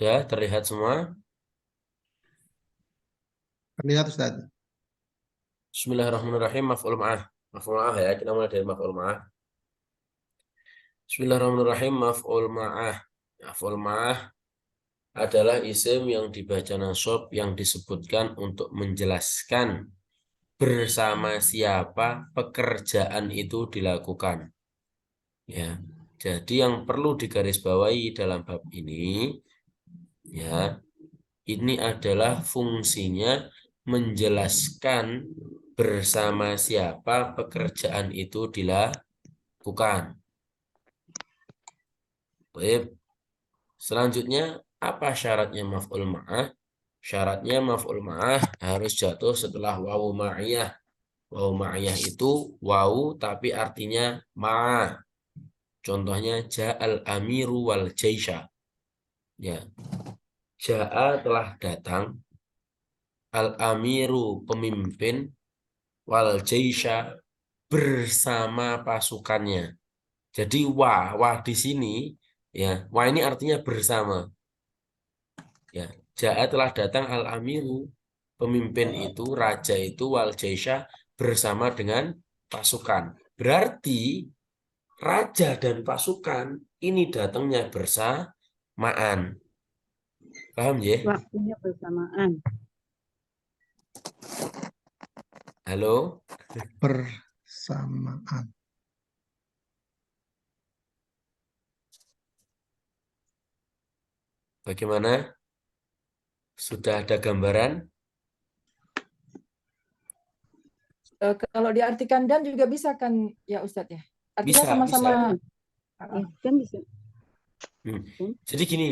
Sudah terlihat semua? Terlihat Ustaz. Bismillahirrahmanirrahim. Maf'ul ma'ah. Maf'ul ma'ah ya. Kita mulai dari maf'ul ma'ah. Bismillahirrahmanirrahim. Maf'ul ma'ah. Maf'ul ma'ah adalah isim yang dibaca nasab yang disebutkan untuk menjelaskan bersama siapa pekerjaan itu dilakukan. Ya. Jadi yang perlu digarisbawahi dalam bab ini, ya, ini adalah fungsinya menjelaskan bersama siapa pekerjaan itu dilakukan. Baik. Selanjutnya, apa syaratnya maf'ul ma'ah? Syaratnya maf'ul ma'ah harus jatuh setelah wawu ma'iyah. Wawu ma'iyah itu wawu tapi artinya ma'a. Contohnya ja'al amiru wal jaisha. Ya, ja'a telah datang, al-amiru pemimpin, wal jaisha bersama pasukannya. Jadi wah di sini ya, wah ini artinya bersama. Ya, ja'a telah datang al-amiru, pemimpin itu, raja itu, wal jaisha bersama dengan pasukan. Berarti raja dan pasukan ini datangnya bersamaan. Paham ya? Waktunya bersamaan. Halo? Bersamaan. Bagaimana? Sudah ada gambaran? Kalau diartikan dan juga bisa kan ya Ustadz ya? Artinya Bisa, sama-sama. Ya, kan bisa. Hmm. Jadi gini,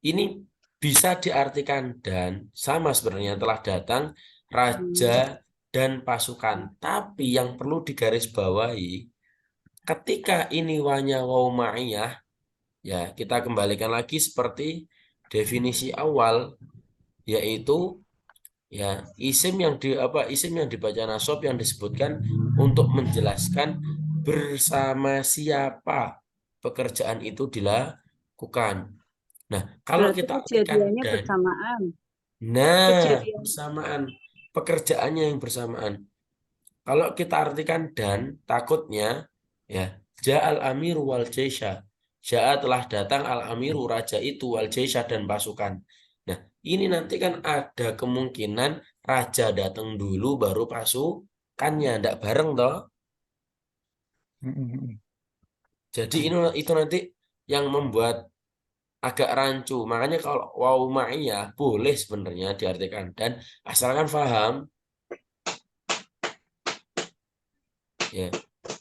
ini bisa diartikan dan sama sebenarnya telah datang raja dan pasukan. Tapi yang perlu digarisbawahi, ketika ini wanya waw ma'iyah, ya kita kembalikan lagi seperti definisi awal, yaitu ya isim yang dibaca nasab yang disebutkan untuk menjelaskan bersama siapa pekerjaan itu dilakukan. Nah, kalau Berarti kita artikan kejadiannya dan, bersamaan. nah, Kejadian. bersamaan, pekerjaannya yang bersamaan. Kalau kita artikan dan, takutnya, ya, ja'al amiru wal jaisha. Ja'a telah datang al-amiru, raja itu, wal jaisha dan pasukan. Nah, ini nanti kan ada kemungkinan raja datang dulu baru pasukannya, ndak bareng toh. Jadi itu nanti yang membuat agak rancu. Makanya kalau waw ma'iyah boleh sebenarnya diartikan dan asalkan paham ya.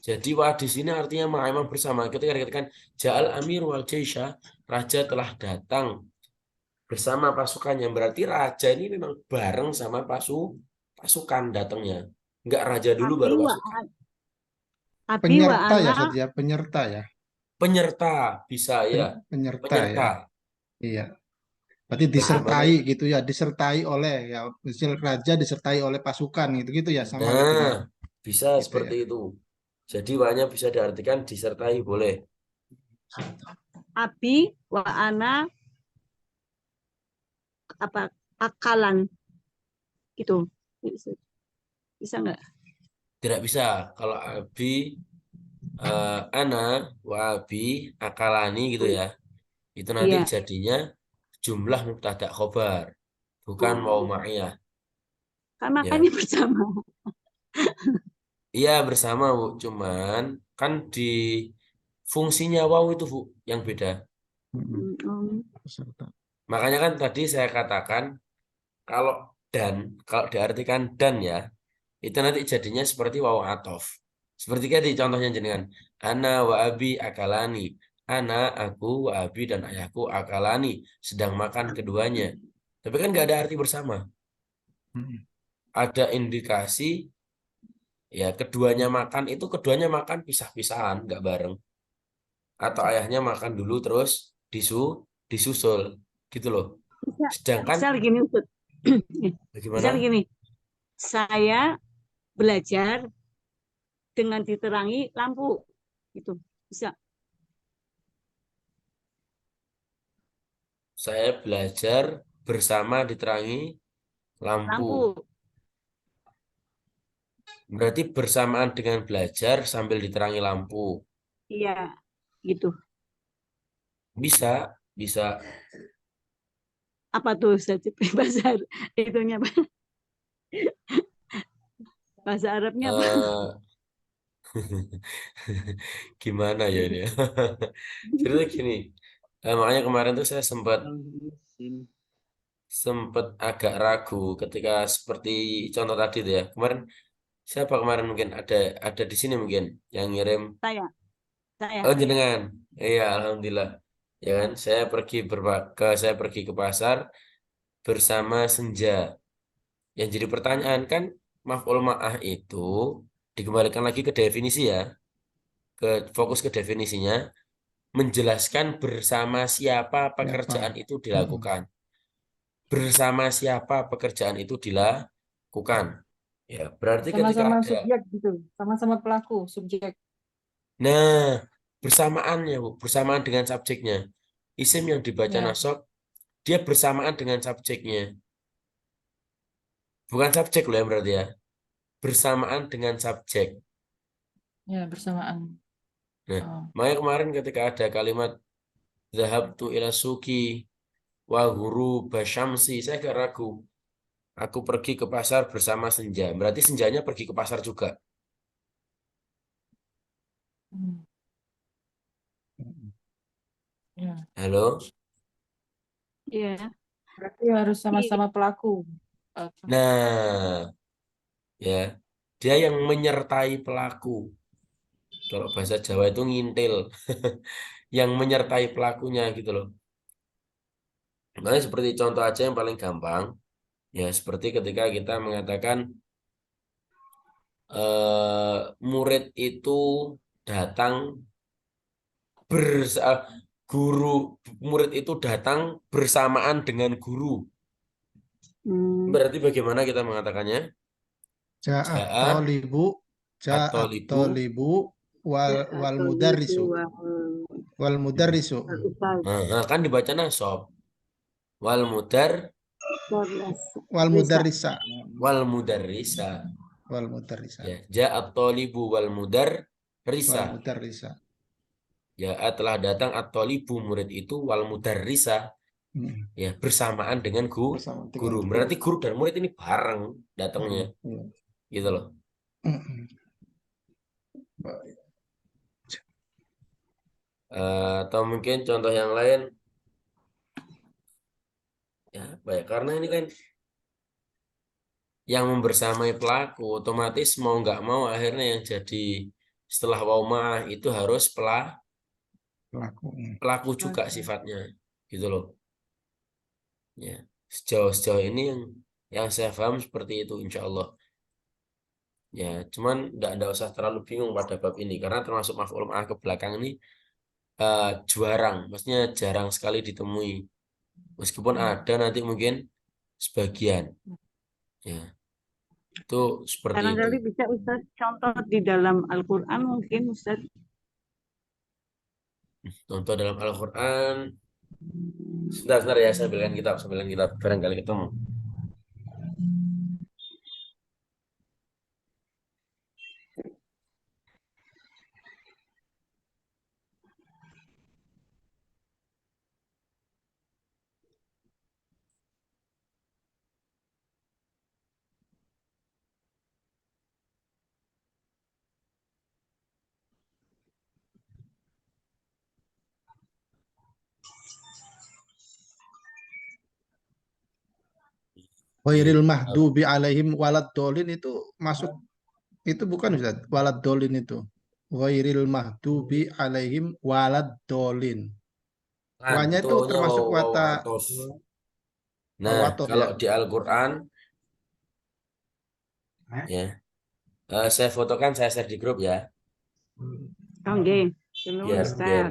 Jadi wa di sini artinya ma'imah bersama. Ketika dikatakan ja'al amir wal jaisha, raja telah datang bersama pasukannya. Berarti raja ini memang bareng sama pasukan datangnya. Enggak raja dulu baru Abi wa pasukan. Abi wa Penyerta ya ana. Ustaz ya, penyerta ya. Penyerta bisa ya. Penyerta ya. Penyerta. Iya. Berarti Bagaimana? disertai gitu ya, disertai oleh ya, misal raja disertai oleh pasukan gitu-gitu ya, sama gitu Nah, ya. bisa Gitu seperti ya. itu. Jadi wa-nya bisa diartikan disertai boleh. Abi wa ana apa akalan gitu. Bisa nggak? Tidak bisa. Kalau abi ana wa abi akalani gitu ya. Itu nanti Iya. jadinya jumlah mubtada khobar, bukan waw Oh, ma'iyah. kan Ya. makanya bersama. Iya bersama, Bu. Cuman kan di fungsinya waw itu, Bu, yang beda. Peserta. Makanya kan tadi saya katakan kalau dan kalau diartikan dan ya, itu nanti jadinya seperti waw atof. Seperti tadi contohnya jenengan. Ana wa abi akalani. Ana, aku, wa abi dan ayahku akalani. Sedang makan keduanya. Tapi kan nggak ada arti bersama. Ada indikasi ya keduanya makan pisah-pisahan, nggak bareng. Atau ayahnya makan dulu terus disusul gitu loh. Bisa, Sedangkan misal gini, Ustaz. Misal bagaimana? gini, saya belajar dengan diterangi lampu, gitu. Bisa. Saya belajar bersama diterangi lampu. lampu. Berarti bersamaan dengan belajar sambil diterangi lampu. Iya, gitu. Bisa, bisa. Apa tuh Ustaz? Bahasa itunya apa? Bahasa Arabnya apa? eh Gimana ya ini? Cerita gini. Makanya kemarin tuh saya sempat sempat agak ragu ketika seperti contoh tadi tuh ya. Kemarin siapa kemarin mungkin ada di sini mungkin yang ngirim. Saya. Oh jenengan. Iya, alhamdulillah. Ya kan, saya pergi ke pasar bersama Senja. Yang jadi pertanyaan kan maf'ul ma'ah itu dikembalikan lagi ke definisi ya, ke fokus ke definisinya, menjelaskan bersama siapa Siapa? pekerjaan itu Mm-mm. dilakukan. Bersama siapa pekerjaan itu dilakukan. Ya, berarti ketika Sama-sama ada, subjek gitu, sama-sama pelaku, subjek. nah, bersamaannya, Bu, bersamaan dengan subjeknya. Isim yang dibaca Ya, nasab, dia bersamaan dengan subjeknya. Bukan subjek loh ya berarti ya. Bersamaan dengan subjek. ya bersamaan. Nah, Oh. makanya kemarin ketika ada kalimat Zahabtu ila suki wa guru basyamsi, saya agak ragu. Aku pergi ke pasar bersama Senja. Berarti Senjanya pergi ke pasar juga. Hmm. Ya, Halo? Iya. berarti harus Iya. sama-sama pelaku. Eh, Nah, ya, dia yang menyertai pelaku. Kalau bahasa Jawa itu ngintil, yang menyertai pelakunya gitu loh. Makanya seperti contoh aja yang paling gampang, ya seperti ketika kita mengatakan murid itu datang bersa guru murid itu datang bersamaan dengan guru. Hmm. Berarti bagaimana kita mengatakannya? Ja'at Ja'a tolibu, ja'at at-tolibu. tolibu wal Ya, wal atau ibu mudarrisu, wal mudarrisu, Ustaz. Nah, kan dibaca nasab. Wal mudar wal Risa. mudarrisa, wal mudarrisa. wal mudarrisa, Ya, ja'at tolibu wal mudar risa. wal mudarrisa. Ya, telah datang at-tolibu murid itu wal mudarrisa, Mm. ya bersamaan dengan Bersama dengan guru. guru. Berarti guru dan murid ini bareng datangnya, Mm, iya. gitu loh. Mm-mm. Baik. Atau mungkin contoh yang lain, ya, baik. Karena ini kan yang membersamai pelaku, otomatis mau nggak mau akhirnya yang jadi setelah waumah itu harus Pelaku. pelaku juga Pelaku. sifatnya, gitu loh. Ya, sejauh ini yang saya paham seperti itu, insya Allah. Ya, cuman nggak usah terlalu bingung pada bab ini karena termasuk maf'ul ma'ah ke belakang ini jarang, maksudnya jarang sekali ditemui. Meskipun Hmm. ada nanti mungkin sebagian, ya itu seperti itu. Barangkali bisa Ustaz contoh di dalam Al-Quran mungkin Ustaz. Contoh dalam Al-Quran, sebentar ya saya bilang kitab barangkali ketemu. Ghairil Kitab. mahdubi alaihim walad dolin itu masuk, itu bukan Ustaz, walad dolin itu. Ghairil mahdubi alaihim walad dolin. Kan, Wanya itu itu wawunya termasuk wawu wata atos. Nah, watof kalau ya. di Al-Quran, ya, saya fotokan, saya share di grup ya, Oke. Dulu biar biar Ustaz.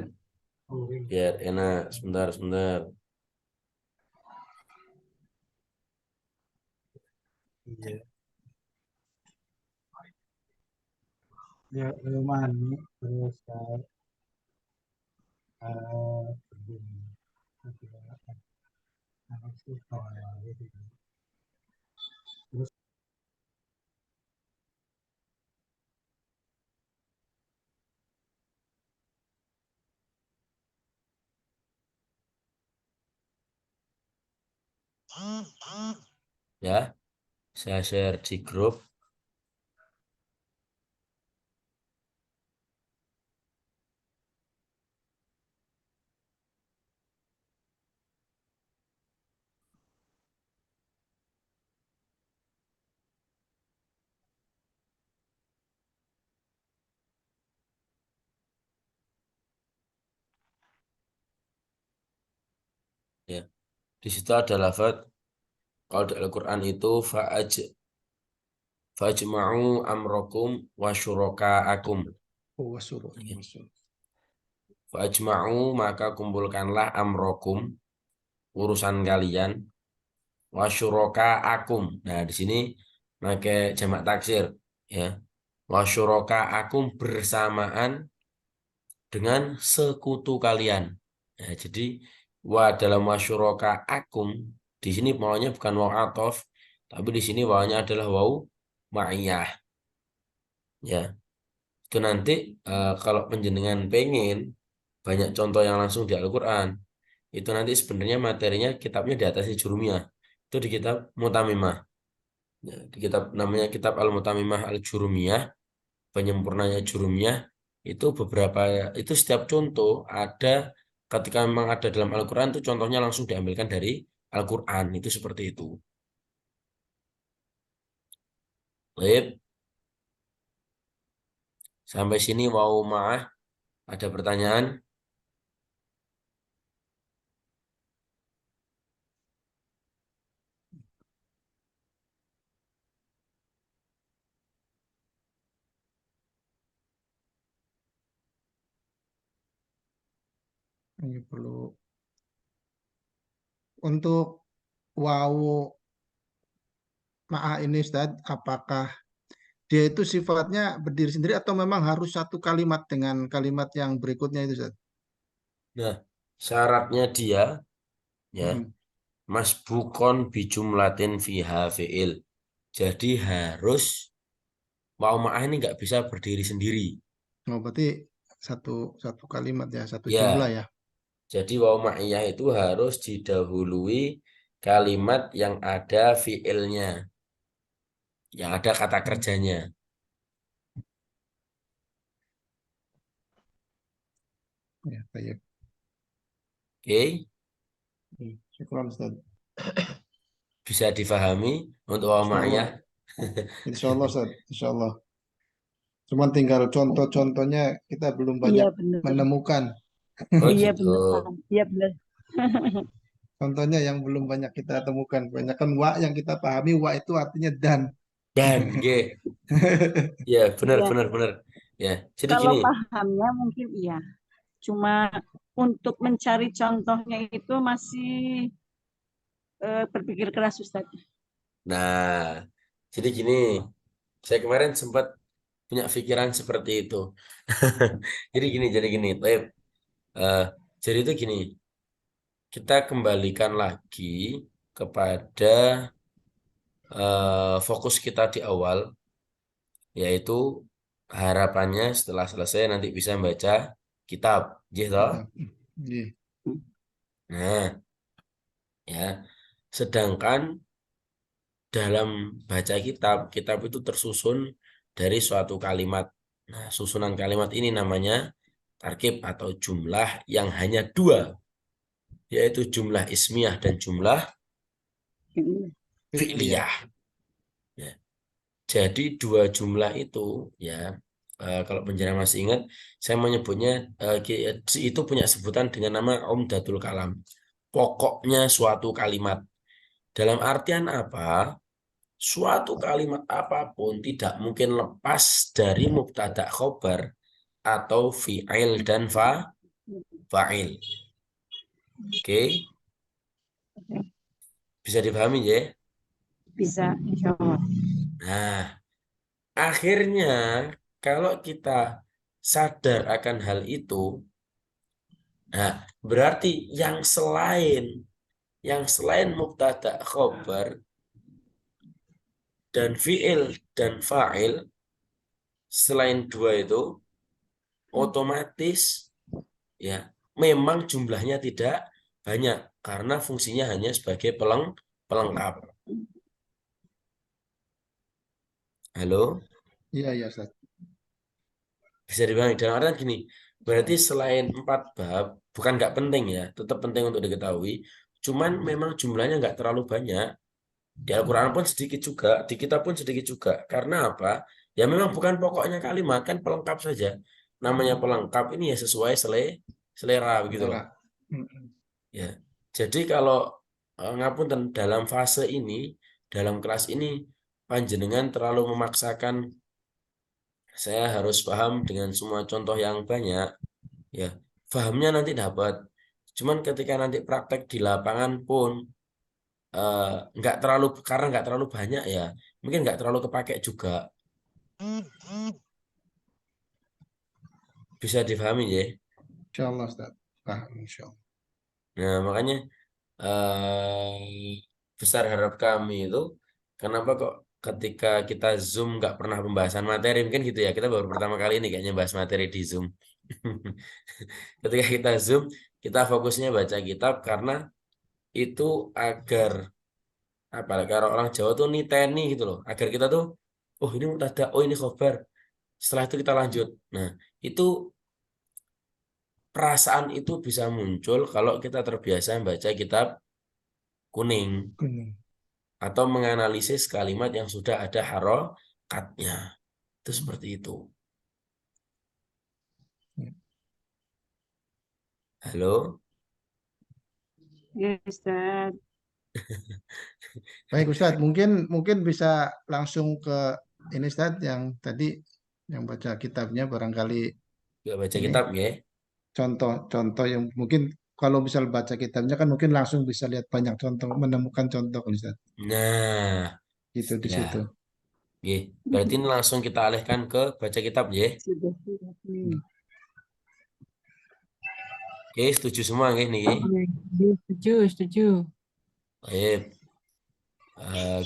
biar enak. Sebentar, sebentar. Ya, mani terus eh, Ya, saya share di grup. Ya, di situ ada lafaz kalau di Al-Quran itu fajma'u amrokum wa syuraka'akum. Oh, wasuruh. Ya. Fajma'u maka kumpulkanlah amrokum urusan kalian wa syuraka'akum. Nah, di sini pakai jamak taksir ya. Wa syuraka'akum bersamaan dengan sekutu kalian. Nah, jadi wa dalam wa syuraka'akum di sini maunya bukan waw atof, tapi di sini wawnya adalah waw ma'iyah. Ya, itu nanti kalau penjenengan pengen banyak contoh yang langsung di Al-Quran, itu nanti sebenarnya materinya kitabnya di atasnya Jurumiyah. Itu di kitab Mutamimah. Ya, di kitab namanya kitab Al-Mutamimah Al-Jurumiyah, penyempurnanya Jurumiyah, itu beberapa itu setiap contoh ada ketika memang ada dalam Al-Quran itu contohnya langsung diambilkan dari Al-Quran, itu seperti itu. Baik, sampai sini wau ma'ah ada pertanyaan? Ini perlu untuk wawu ma'ah ini Ustaz, apakah dia itu sifatnya berdiri sendiri atau memang harus satu kalimat dengan kalimat yang berikutnya itu Ustaz? Nah, syaratnya dia ya Mm-mm. masbukon bijumlatin fiha fi'il. Jadi harus wau ma'ah ini nggak bisa berdiri sendiri. Oh, berarti satu satu kalimat ya, satu Ya, jumlah ya. jadi wau ma'iyah itu harus didahului kalimat yang ada fi'ilnya, yang ada kata kerjanya. Ya, baik. Oke, Syukran Ustaz. bisa difahami untuk wau Insya Allah. ma'iyah. Insya Allah Ustaz. Insya Allah. Cuman tinggal contoh-contohnya kita belum Iya banyak benar. menemukan. Oh Iya gitu. benar. Iya benar. Contohnya yang belum banyak kita temukan. Kebanyakan wa yang kita pahami, wa itu artinya dan. Dan G. Ya, benar Iya. benar benar. Ya, jadi Kalau gini. pahamnya mungkin iya. Cuma untuk mencari contohnya itu masih berpikir keras Ustaz. Nah, jadi gini. Saya kemarin sempat punya pikiran seperti itu. Jadi gini. Baik, eh, jadi itu gini. Kita kembalikan lagi kepada fokus kita di awal, yaitu harapannya setelah selesai nanti bisa membaca kitab, gitu. Iya. Nah, ya. Sedangkan dalam baca kitab itu tersusun dari suatu kalimat. Nah, susunan kalimat ini namanya tarkib atau jumlah yang hanya dua, yaitu jumlah ismiyah dan jumlah Iya. fi'liyah. Ya. Jadi dua jumlah itu ya, kalau penjelasan masih ingat, saya menyebutnya itu punya sebutan dengan nama Umdatul Kalam. Pokoknya suatu kalimat. Dalam artian apa? Suatu kalimat apapun tidak mungkin lepas dari mubtada khobar atau fi'il dan fa'il. Oke, bisa dipahami ya? Bisa, insya Allah. Nah, akhirnya kalau kita sadar akan hal itu, nah berarti yang yang selain mubtada khobar dan fiil dan fa'il, selain dua itu otomatis ya memang jumlahnya tidak banyak karena fungsinya hanya sebagai pelengkap. Halo, Iya, iya, Ustaz. bisa dipahami dalam artian gini, berarti selain 4 bab bukan nggak penting ya, tetap penting untuk diketahui, cuman memang jumlahnya nggak terlalu banyak. Di Al-Quran pun sedikit juga, di kitab pun sedikit juga. Karena apa? Ya memang bukan pokoknya kalimat, kan pelengkap saja. Namanya pelengkap ini ya sesuai selera begitu loh. Selera. Mm-mm. Ya. Jadi kalau ngapunten dalam fase ini, dalam kelas ini, panjenengan terlalu memaksakan saya harus paham dengan semua contoh yang banyak. Ya, pahamnya nanti dapat. Cuman ketika nanti praktek di lapangan pun nggak terlalu karena nggak terlalu banyak ya mungkin nggak terlalu kepake juga, bisa difahami ya. Insyaallah, Ustaz. Paham, insyaallah. Nah makanya besar harap kami itu kenapa kok ketika kita Zoom nggak pernah pembahasan materi mungkin gitu ya, kita baru pertama kali ini kayaknya bahas materi di Zoom. Ketika kita Zoom kita fokusnya baca kitab karena itu agar apa kalau orang Jawa tuh niteni gitu loh, agar kita tuh oh ini mubtada, oh ini khobar. Setelah itu kita lanjut. Nah, itu perasaan itu bisa muncul kalau kita terbiasa baca kitab kuning Kuning. atau menganalisis kalimat yang sudah ada harokatnya. Itu seperti itu. Halo? Ya, Ustaz. Baik, Ustaz, mungkin bisa langsung ke ini, Ustaz, yang tadi yang baca kitabnya barangkali Gak baca ini kitab ya? contoh-contoh yang mungkin kalau misal baca kitabnya kan mungkin langsung bisa lihat banyak contoh, menemukan contoh, Ustaz. Nah, Gitu di situ. ya. Ye. Berarti ini langsung kita alihkan ke baca kitab ya. Sudah. Oke, setuju semua nggih niki? Setuju, setuju. Baik.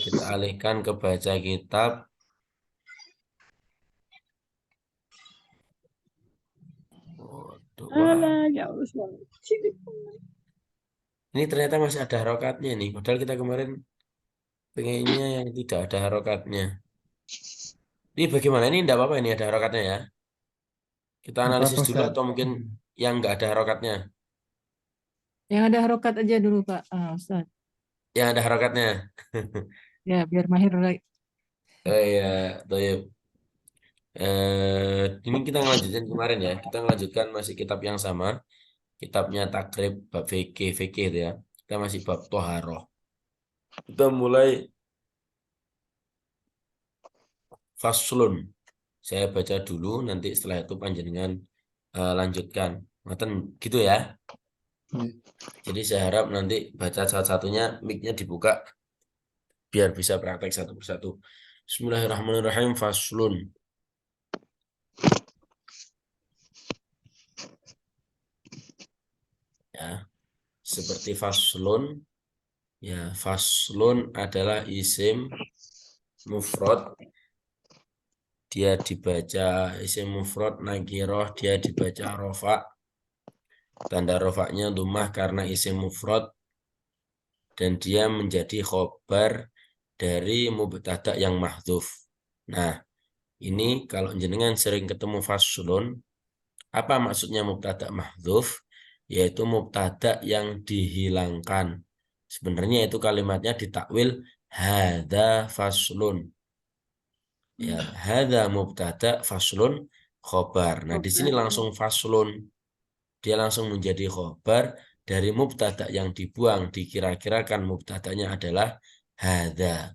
Kita alihkan ke baca kitab. Waduh, wah. Alah, ya Allah. Ini ternyata masih ada harokatnya nih. Padahal kita kemarin pengennya yang tidak ada harokatnya. Ini bagaimana? Ini tidak apa-apa ini ada harokatnya ya. Kita Apa analisis apa, dulu Ustaz? atau mungkin yang nggak ada harokatnya. Yang ada harokat aja dulu, Pak. Ustaz. Yang ada harokatnya. Ya, biar mahir lagi. Oh iya, Toyib. Ini kita ngelanjutin kemarin ya. Kita ngelanjutkan masih kitab yang sama. Kitabnya Takrib bab fikih itu ya. Kita masih bab Toharoh. Kita mulai faslun. Saya baca dulu, nanti setelah itu panjenengan lanjutkan. Ngoten gitu ya. Jadi saya harap nanti baca satu-satunya, mic-nya dibuka biar bisa praktek satu persatu. Bismillahirrahmanirrahim. Faslun. Ya, seperti faslun. Ya, faslun adalah isim mufrad. Dia dibaca isim mufrad nakiroh, dia dibaca rofa. Tanda rofaknya dhammah karena isim mufrad dan dia menjadi khobar dari mubtada yang mahdzuf. Nah, ini kalau jenengan sering ketemu faslun, apa maksudnya mubtada mahdzuf? Yaitu mubtada yang dihilangkan. Sebenarnya itu kalimatnya ditakwil hadza faslun. Ya, hadza mubtada faslun khobar. Nah, di sini langsung faslun. Dia langsung menjadi khobar dari mubtada yang dibuang, dikira-kirakan mubtadanya adalah hadza.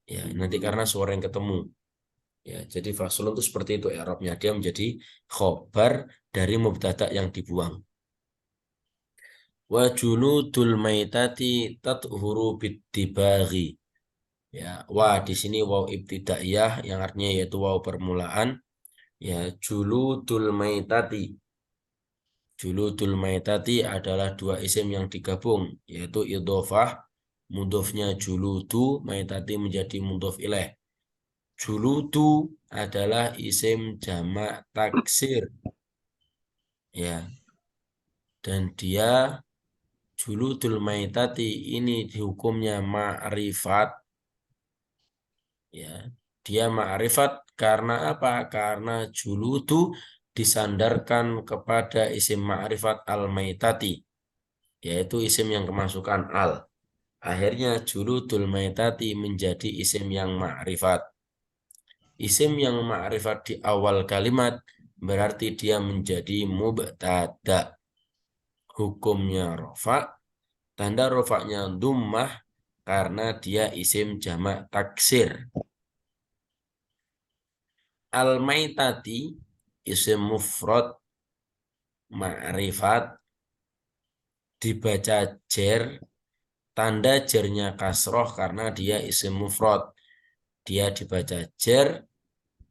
Ya, nanti karena suara yang ketemu. Ya, jadi faslun itu seperti itu i'rabnya. Dia menjadi khobar dari mubtada yang dibuang. Wa juludul maitati tathuru bittibaghi. Ya, wa di sini waw ibtidaiyah yang artinya yaitu waw permulaan. Ya, juludul maitati. Juludul maitati adalah dua isim yang digabung, yaitu idhofah, mudhofnya juludu, maitati menjadi mudhof ilaih. Juludu adalah isim jamak taksir, ya, dan dia juludul maitati ini hukumnya ma'rifat, ya. Dia ma'rifat karena apa? Karena juludu disandarkan kepada isim ma'rifat al-maitati, yaitu isim yang kemasukan al. Akhirnya juludul maitati menjadi isim yang ma'rifat. Isim yang ma'rifat di awal kalimat berarti dia menjadi mubtada. Hukumnya rofa, tanda rofaknya dummah karena dia isim jamak taksir. Al-maitati isim mufrad ma'rifat dibaca jer, tanda jernya kasroh karena dia isim mufrad. Dia dibaca jer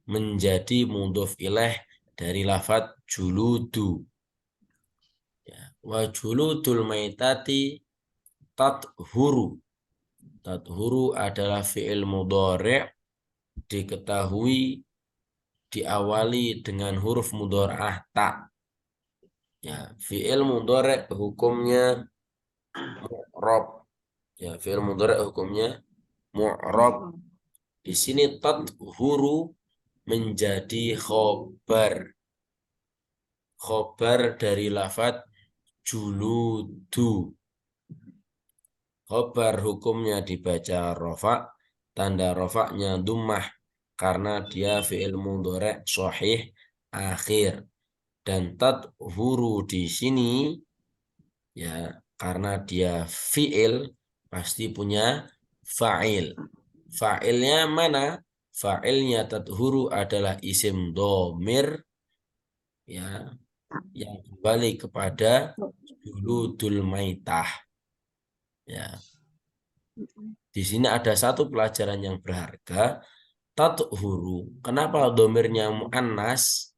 menjadi mudhof ilaih dari lafadz juludu. Ya. Wa juludul maitati tathuru. Tathuru adalah fi'il mudhari' diketahui diawali dengan huruf mudhara'ah ta. Ya, fi'il mudhari' hukumnya mu'rab. Ya, fi'il mudhari' hukumnya mu'rab. Di sini tathuru menjadi khobar. Khobar dari lafadz juludu. Khobar hukumnya dibaca rofa, tanda rofaknya dummah karena dia fi'il mudhari' sahih akhir. Dan tathuru di sini ya karena dia fi'il pasti punya fa'il. Fa'ilnya mana? Fa'ilnya tathuru adalah isim dhamir ya yang kembali kepada juludul maitah. Ya. Di sini ada satu pelajaran yang berharga. Tathuru. Kenapa domirnya mu'annas?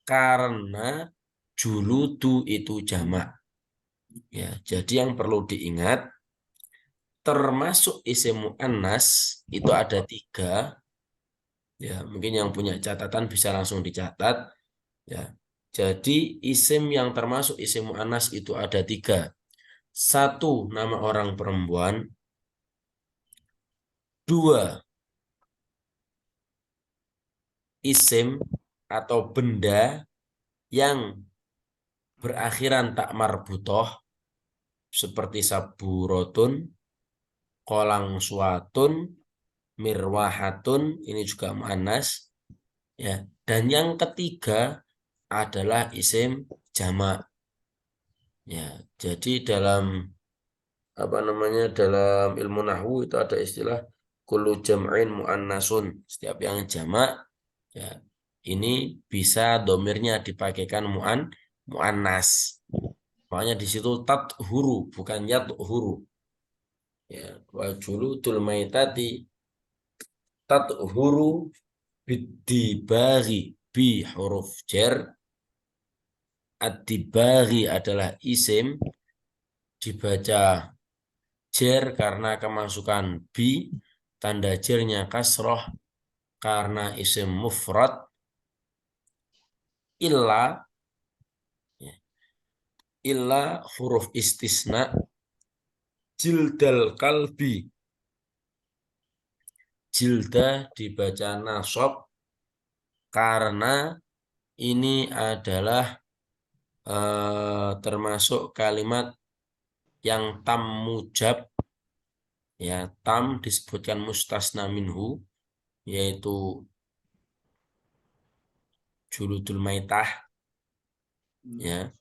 Karena juludu itu jamak. Ya, jadi yang perlu diingat, termasuk isim mu'annas itu ada 3. Ya, mungkin yang punya catatan bisa langsung dicatat. Ya, jadi isim yang termasuk isim mu'annas itu ada 3. 1, nama orang perempuan. 2, isim atau benda yang berakhiran tak marbutoh seperti saburotun, kolang suatun, mirwahatun, ini juga mu'annas. Ya. Dan yang ketiga adalah isim jamak. Ya, jadi dalam dalam ilmu nahwu itu ada istilah kullu jam'in mu'annasun. Setiap yang jamak ya ini bisa domirnya dipakaikan mu'annas. Makanya di situ tathuru bukan yathuru. Ya, wa juludul maitati tathuru bidibaghi bi huruf jar. Ad-dibaghi adalah isim dibaca jer karena kemasukan bi, tanda jernya kasroh karena isim mufrad, illa huruf istisna, jildal kalbi, jilda dibaca nasab karena ini adalah termasuk kalimat yang tam mujab. Ya, tam disebutkan mustasna minhu, yaitu juludul maitah. Ya.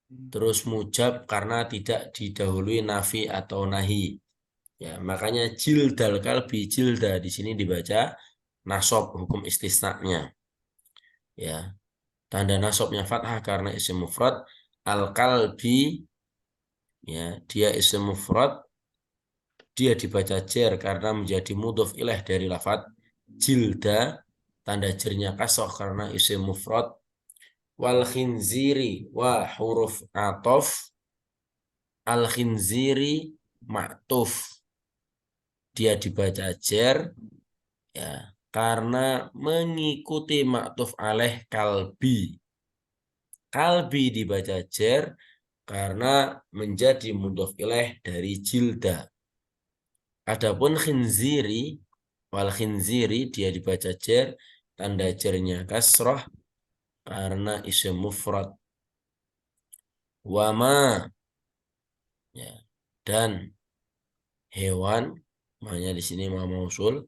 Terus mujab karena tidak didahului nafi atau nahi. Ya, makanya jildal kalbi, jilda di sini dibaca nasab hukum istisna-nya. Ya. Tanda nasabnya fathah karena isim mufrad. Al-kalbi ya, dia isim mufrad, dia dibaca jer karena menjadi mudhof ilaih dari lafadz jilda, tanda jernya kasroh karena isim mufrad. wal khinziri wa huruf atof. Al khinziri ma'tuf, dia dibaca jer ya karena mengikuti ma'tuf alaih kalbi. Kalbi dibaca jer karena menjadi mudhof ilaih dari jilda. Adapun khinziri, wal khinziri dia dibaca jer, tanda jernya kasroh karena isim mufrad. Wama ya, dan hewan, maknanya di sini ma mausul,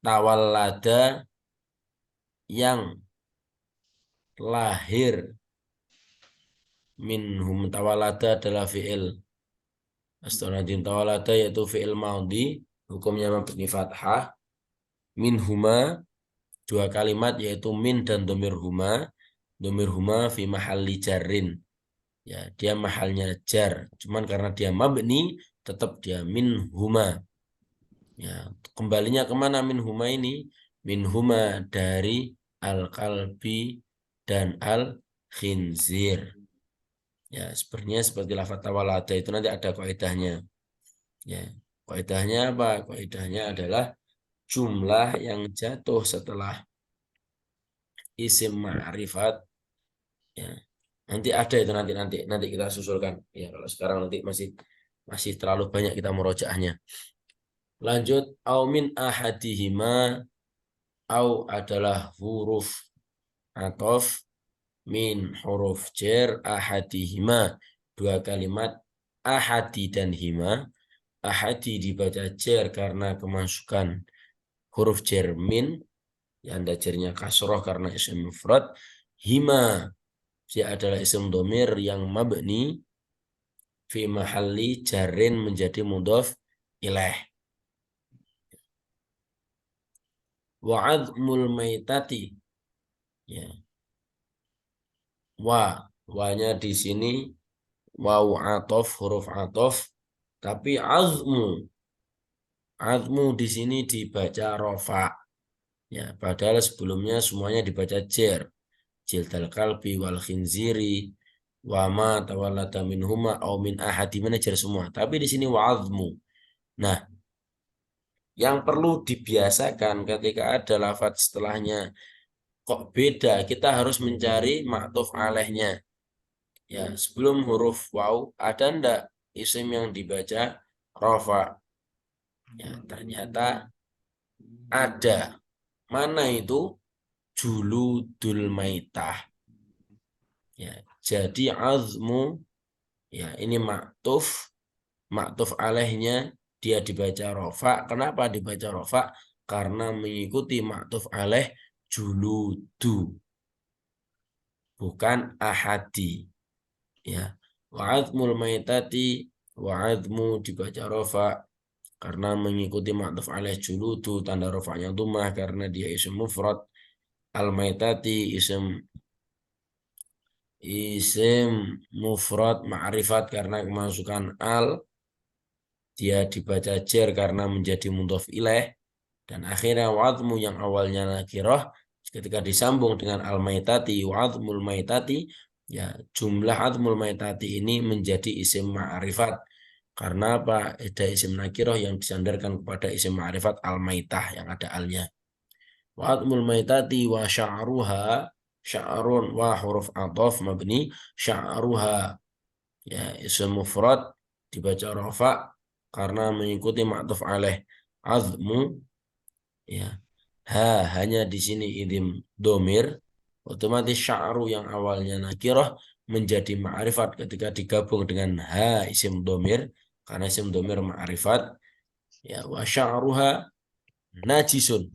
tawallada yang lahir, minhum tawallada adalah fi'il astagfirullahaladzim, tawallada yaitu fi'il maudhi, hukumnya mabni fathah. Minhuma dua kalimat yaitu min dan domir huma fi mahalli jarrin. Ya, dia mahalnya jar, cuman karena dia mabni tetap dia min huma. Ya, kembalinya kemana min huma ini? Min huma dari al-kalbi dan al-khinzir. Ya, sebenarnya seperti lafaz tawalada itu nanti ada kaidahnya. Ya, kaidahnya apa? Kaidahnya adalah jumlah yang jatuh setelah isim ma'rifat. Ya, nanti ada itu nanti kita susulkan. Ya, kalau sekarang nanti masih terlalu banyak kita murojaahnya. Lanjut, au min ahadihima, au adalah huruf atof, min huruf jer ahadihima, dua kalimat ahadi dan hima. Ahadi dibaca jer karena kemasukan huruf jer min, yang ada jernya kasroh karena isim mufrad. Hima dia adalah isim domir yang mabni fi mahalli jarin menjadi mudhof ilaih. Wa'admul maitati ya. Wanya di sini waw atof, huruf atof, tapi azmu di sini dibaca rofa. Ya, padahal sebelumnya semuanya dibaca jer. Jildal kalbi wal khinziri wa ma tawallada minhuma au min ahadi, manajer semua. Tapi di sini wa'azmu. Nah, yang perlu dibiasakan ketika ada lafaz setelahnya kok beda, kita harus mencari ma'tuf alaihnya. Ya, sebelum huruf waw ada ndak isim yang dibaca rofa? Ya, ternyata ada. Mana itu? Juludul maitah. Ya, jadi azmu ya ini ma'tuf alaihnya dia dibaca rofa. Kenapa dibaca rofa? Karena mengikuti ma'tuf alaih juludu, bukan ahadi. Ya, wa'admul maitati, wa'admu dibaca rofa karena mengikuti ma'tuf alaih juludu, tanda rofanya dhammah karena dia isim mufrad. Al-maitati isim mufrad ma'rifat karena kemasukan al, dia dibaca jer karena menjadi mudhof ilaih. Dan akhirnya wa'admu yang awalnya nakirah ketika disambung dengan al-maitati, wa'admul maitati, ya jumlah admul maitati ini menjadi isim ma'rifat. Karena apa? Ada isim nakirah yang disandarkan kepada isim ma'rifat al-maitah yang ada alnya. Wa'admul maitati wa sya'ruha, sya'run wa huruf atof mabni, sya'ruha ya isim mufrad dibaca rofa karena mengikuti ma'tuf alaih azmu. Ya, hanya di sini idim domir, otomatis sya'ru yang awalnya nakirah menjadi ma'rifat ketika digabung dengan isim domir karena isim domir ma'rifat. Ya, wa sya'ruha najisun.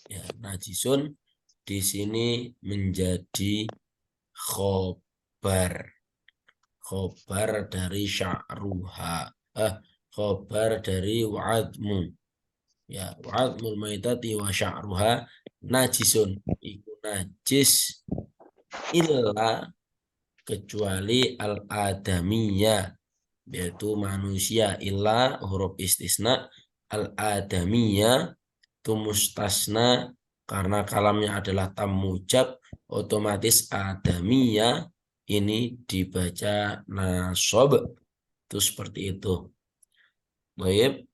Ya, najisun di sini menjadi khobar dari sya'ruha, khobar dari wa'admu. Ya, wa'admul maitati wa sya'ruha najisun, iku najis illa kecuali al-adamiyah, yaitu manusia. Illa huruf istisna, al-adamiyah itu mustasna Karena kalamnya adalah tam mujab, otomatis adamiyah ini dibaca nasab. Itu seperti itu. Baik,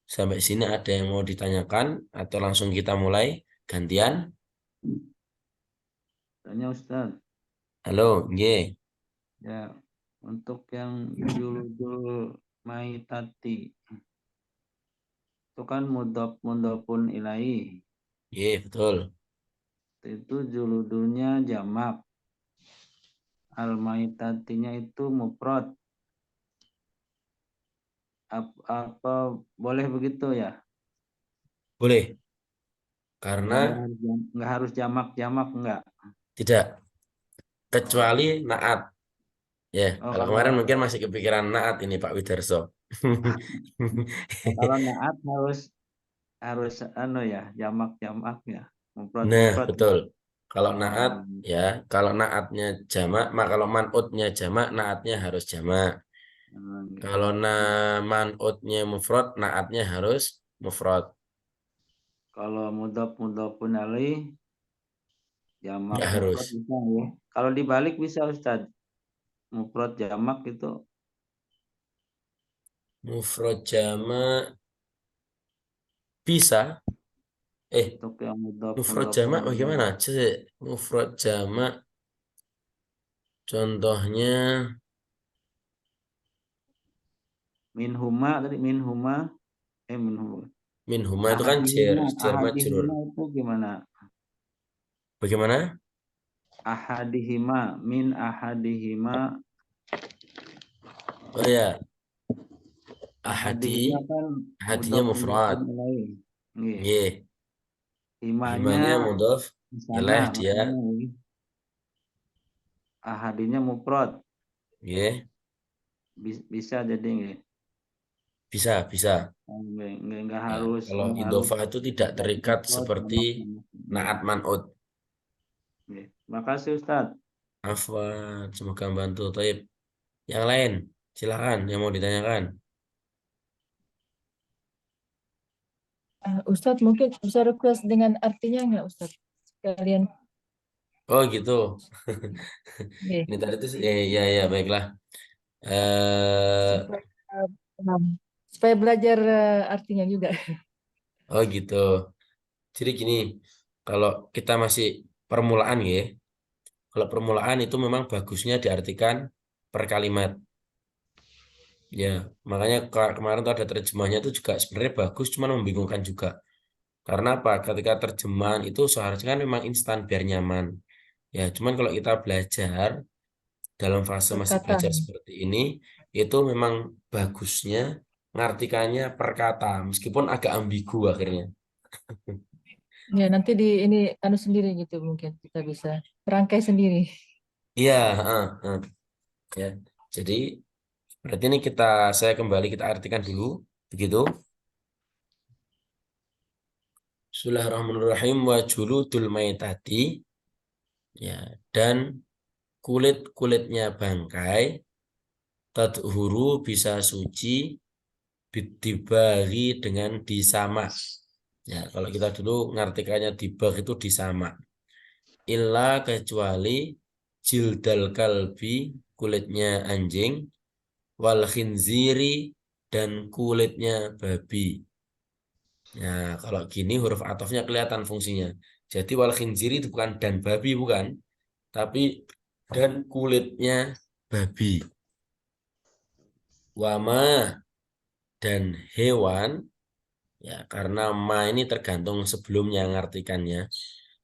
sampai sini ada yang mau ditanyakan atau langsung kita mulai gantian? Tanya Ustaz, Halo, nggih. ya untuk yang juludul maitati itu kan mudhaf ilaih, Nggih, betul. itu juludulnya jamak, al maitatinya itu mufrad. Apa boleh begitu ya? Boleh. Karena Nggak harus jamak enggak. tidak, kecuali naat. Ya, Oh, kalau kemarin mungkin masih kepikiran naat ini Pak Widarso. kalau naat harus jamak ya. Nah, Mufrad. betul. Kalau Oh, naat ya, kalau naatnya jamak, maka kalau man'utnya jamak, naatnya harus jamak. Kalau man'utnya mufrad, naatnya harus mufrad. kalau mudhafun alaih jamak Nggak mufrad harus. bisa ya. Kalau dibalik bisa Ustaz. Mufrad jamak itu Mufrad jamak bisa. untuk yang Mufrad mudhafun jamak alaih. bagaimana? Mufrad jamak contohnya Minhuma minhuma minhuma itu kan jar majrur. ahadihima itu gimana? Bagaimana? Min ahadihima. Oh ya, Ahadihima kan ahadinya mufrad. alaih. Nggih. Nggih. Himanya Himanya mudhaf di sana ilaih dia. makanya ahadinya mufrad. Nggih. Bisa jadi nggih. Bisa. Nggak Ya, harus kalau idhofah itu tidak terikat seperti naat man'ud. Oke. Makasih Ustaz. Afwan, semoga membantu. Taib. Yang lain, silakan yang mau ditanyakan. Ustadz mungkin bisa request dengan artinya nggak Ustadz? Sekalian. Oh gitu. Nggih. Ini tadi itu ya baiklah. Supaya, paham. Supaya belajar artinya juga. Oh gitu. Jadi gini, kalau kita masih permulaan ya, kalau permulaan itu memang bagusnya diartikan per kalimat. Ya, makanya kemarin tuh ada terjemahnya itu juga sebenarnya bagus, cuman membingungkan juga. Karena apa? Ketika terjemahan itu seharusnya kan memang instan biar nyaman. Ya, cuman kalau kita belajar dalam fase masih belajar Perkataan. seperti ini, itu memang bagusnya ngartikannya per kata, meskipun agak ambigu akhirnya. Ya nanti ini sendiri gitu mungkin kita bisa rangkai sendiri. Iya, ya. Jadi berarti ini saya kembali kita artikan dulu, begitu. Bismillahirrahmanirrahim wa juludul maitati, ya, dan kulit-kulitnya bangkai tadhuru bisa suci dibagi dengan disamak. Ya, kalau kita dulu ngartikannya dibag itu disamak. Illa kecuali jildal kalbi, kulitnya anjing, wal khinziri, dan kulitnya babi. Nah, kalau gini huruf atofnya kelihatan fungsinya. Jadi wal khinziri itu bukan dan babi, bukan. Tapi dan kulitnya babi. Wama dan hewan, ya karena ma ini tergantung sebelumnya ngartikannya.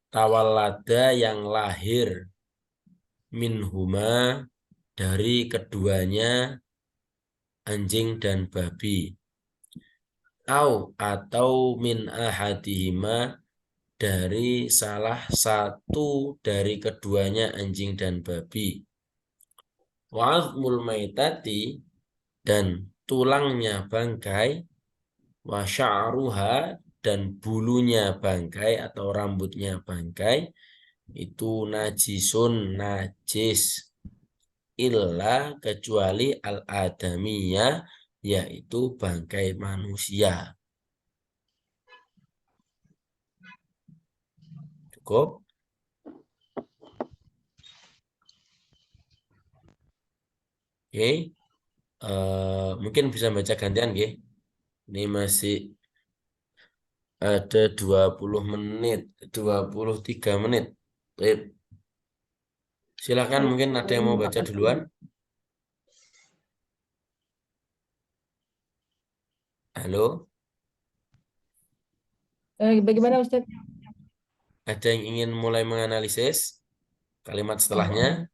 Tawalada yang lahir minhuma dari keduanya anjing dan babi. Atau min ahadihima dari salah satu dari keduanya anjing dan babi. Wa'azmul maitati, dan tulangnya bangkai, wa sya'ruha, dan bulunya bangkai atau rambutnya bangkai, itu najisun, najis, illa kecuali al-adamiyah, yaitu bangkai manusia. Cukup. Oke. Mungkin bisa baca gantian, nggih. Ini masih ada 20 menit, 23 menit. Baik. Silakan, mungkin ada yang mau baca duluan. Halo, Bagaimana Ustaz? ada yang ingin mulai menganalisis kalimat setelahnya?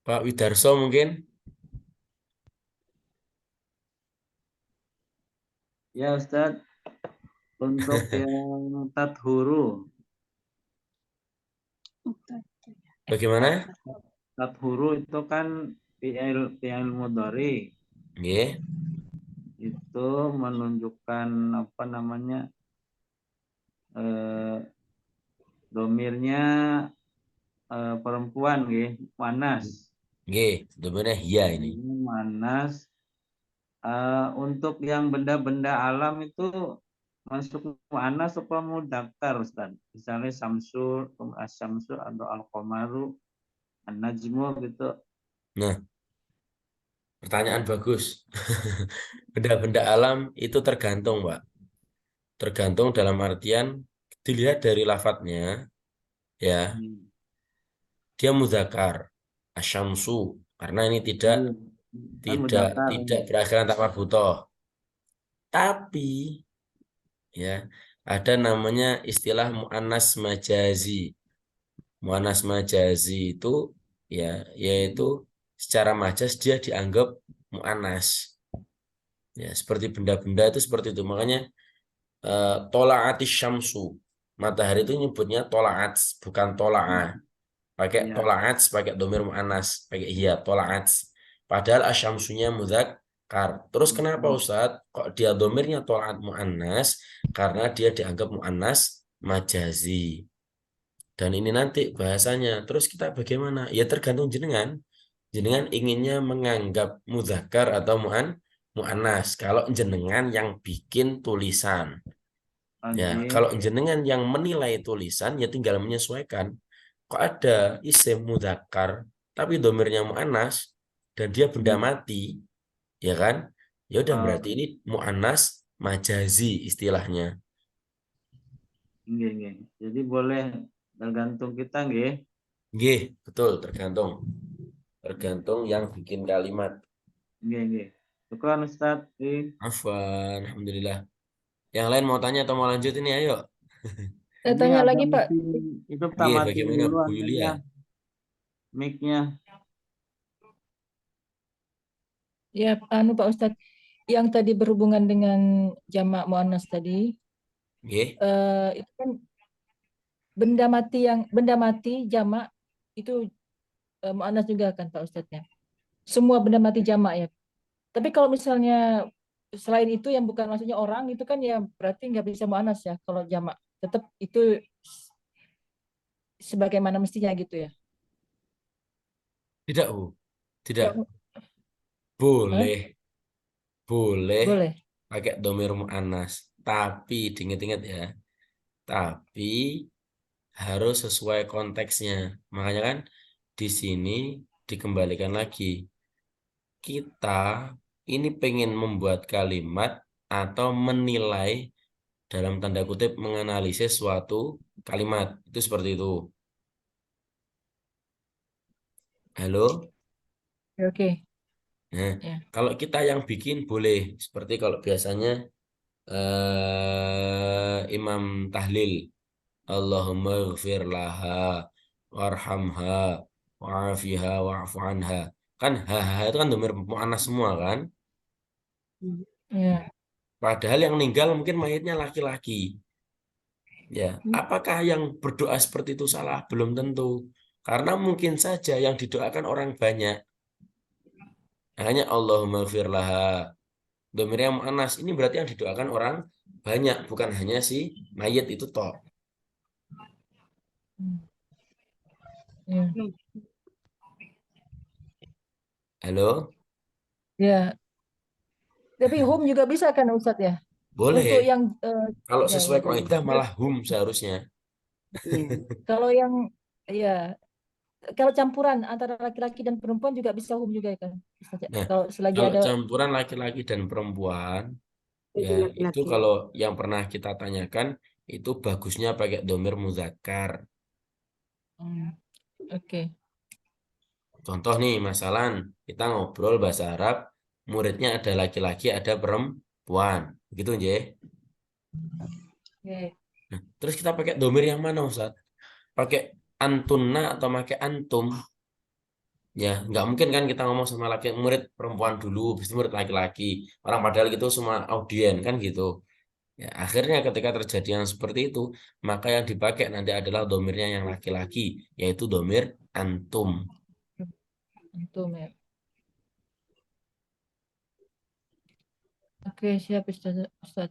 Pak Widarso mungkin? Ya Ustadz, untuk yang tathuru, Bagaimana? tathuru itu kan fi'il mudhari, Nggih, itu menunjukkan apa namanya, domirnya perempuan, manas. nggih, domennya ya ini. Manas. Untuk yang benda-benda alam itu masuk mu'annas apa mudzakkar Ustaz? Misalnya samsul, as-samsu atau al-qamaru, an-najmu gitu. Nah, pertanyaan bagus. Benda-benda alam itu tergantung, Pak. Tergantung dalam artian dilihat dari lafadznya, ya, dia mudzakar, asyamsu, karena ini tidak Iya. Kan tidak mudzakkar. tidak berakhiran tak marbutoh. Tapi ya ada namanya istilah muannas majazi. Muannas majazi itu ya yaitu secara majas dia dianggap muannas. Ya, seperti benda-benda itu seperti itu. Makanya tolaatis syamsu. Matahari itu nyebutnya tolaat, bukan tolaa. Pakai Iya. tolaat, pakai domir muannas, pakai iya tolaat. Padahal asyamsunya mudzakkar. Terus kenapa Ustadz? Kok dia domirnya tolaat muannas? Karena dia dianggap muannas majazi. Dan ini nanti bahasanya. Terus kita bagaimana? Ya tergantung jenengan. Jenengan inginnya menganggap mudzakkar atau muannas. Kalau jenengan yang bikin tulisan. Ya, Oke. kalau jenengan yang menilai tulisan ya tinggal menyesuaikan. Kok ada isim mudzakkar tapi domirnya muannas dan dia benda mati, ya kan? Ya udah berarti ini muannas majazi istilahnya. Nggih. Jadi boleh tergantung kita nggih. Nggih, betul tergantung. Tergantung yang bikin kalimat. Nggih. Syukran Ustaz. Afwan, alhamdulillah. Yang lain mau tanya atau mau lanjut ini ayo. Saya Ini tanya ada lagi Pak. meeting, itu tak Nggih, matiin bagaimana dulu Bu Yulia? mic-nya. Ya, Pak Ustadz, yang tadi berhubungan dengan jamak muannas tadi, Nggih, itu kan benda mati jamak itu muannas juga kan Pak Ustadz ya. Semua benda mati jamak ya. Tapi kalau misalnya selain itu yang bukan maksudnya orang itu kan ya berarti nggak bisa muannas ya kalau jamak. Tetap itu sebagaimana mestinya gitu ya. tidak Bu. Tidak. Nggak- Hah? Boleh. Boleh Boleh. pakai domir muannas. Tapi diingat-ingat ya. Tapi harus sesuai konteksnya. Makanya kan di sini dikembalikan lagi. Kita ini pengen membuat kalimat atau menilai dalam tanda kutip menganalisis suatu kalimat. Itu seperti itu. Halo? Oke. Nah, Ya. kalau kita yang bikin boleh. Seperti kalau biasanya Imam Tahlil. Allahumma ighfir laha warhamha wa'afiha wa'fu anha. Kan ha itu kan domir muannas semua kan? Ya. Padahal yang meninggal mungkin mayatnya laki-laki. Ya, apakah yang berdoa seperti itu salah? Belum tentu. Karena mungkin saja yang didoakan orang banyak. Hanya Allahumma ighfir laha. Domirnya muannas. Ini berarti yang didoakan orang banyak, bukan hanya si mayat itu toh. Ya. Halo? Ya. Tapi hum juga bisa kan Ustadz ya? Boleh. Untuk yang Kalau ya sesuai ya bagus. kaidah malah hum seharusnya. Iya. Kalau yang ya kalau campuran antara laki-laki dan perempuan juga bisa hum juga ya kan? Bisa aja. Nah, Kalau selagi kalau ada campuran laki-laki dan perempuan, Jadi ya itu laki-laki. kalau yang pernah kita tanyakan itu bagusnya pakai domir muzakkar. hmm, oke. Contoh nih, masalah kita ngobrol bahasa Arab, muridnya ada laki-laki, ada perempuan, gitu je. Oke. Nah, terus kita pakai domir yang mana, Ustaz? Pakai antunna atau pakai antum? Ya, nggak mungkin kan kita ngomong sama laki murid perempuan dulu, habis itu murid laki-laki. Orang padahal gitu semua audien kan gitu. Ya, akhirnya ketika terjadi yang seperti itu, maka yang dipakai nanti adalah domirnya yang laki-laki, yaitu domir antum. Antum ya. Oke, siap Ustaz. Ustaz.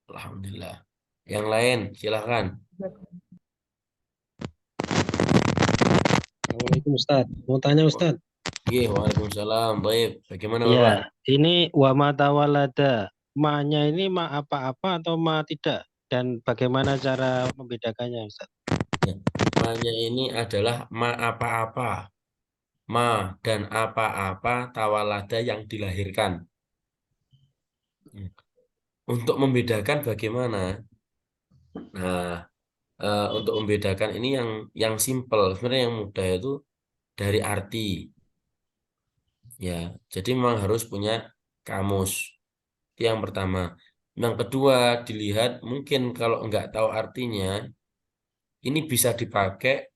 Alhamdulillah. Yang lain, silahkan. Assalamualaikum Ustaz. Mau tanya Ustaz. Iya, waalaikumsalam. Baik, bagaimana Bapak? Ya, ini wa ma tawalada. Ma-nya ini ma apa-apa atau ma tidak? Dan bagaimana cara membedakannya Ustaz? Ya, ma-nya ini adalah ma apa-apa. Ma dan apa-apa tawalada yang dilahirkan. Hmm. Untuk membedakan bagaimana? Nah, untuk membedakan ini yang simple, sebenarnya yang mudah itu dari arti. Ya, jadi memang harus punya kamus. Itu yang pertama. Yang kedua, dilihat mungkin kalau nggak tahu artinya, ini bisa dipakai,